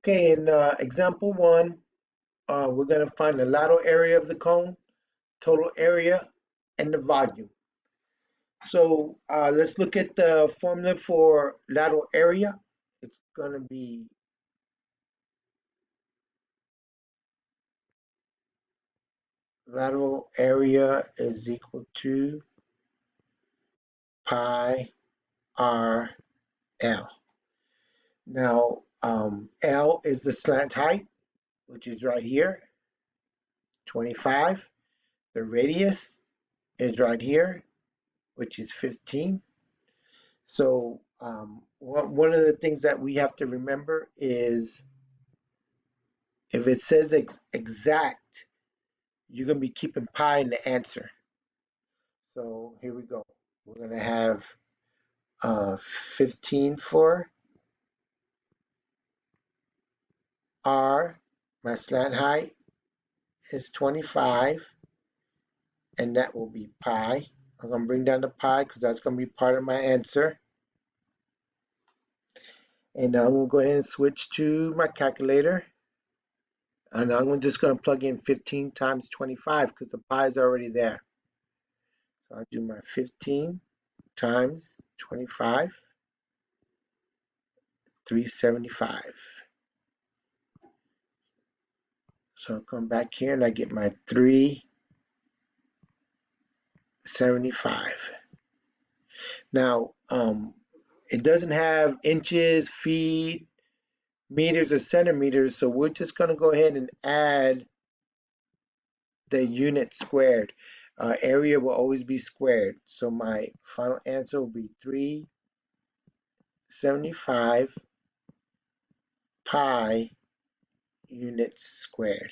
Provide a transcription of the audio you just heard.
Okay, in example one, we're going to find the lateral area of the cone, total area, and the volume. So let's look at the formula for lateral area. It's going to be lateral area is equal to pi r L. Now, L is the slant height, which is right here, 25. The radius is right here, which is 15. So one of the things that we have to remember is if it says exact, you're going to be keeping pi in the answer. So here we go. We're going to have 15 for R. My slant height is 25, and that will be pi. I'm going to bring down the pi because that's going to be part of my answer. And now I'm going to go ahead and switch to my calculator. And I'm just going to plug in 15 times 25 because the pi is already there. So I'll do my 15 times 25, 375. So I'll come back here and I get my 375. Now, it doesn't have inches, feet, meters, or centimeters, so we're just going to go ahead and add the unit squared. Area will always be squared. So my final answer will be 375 pi units squared.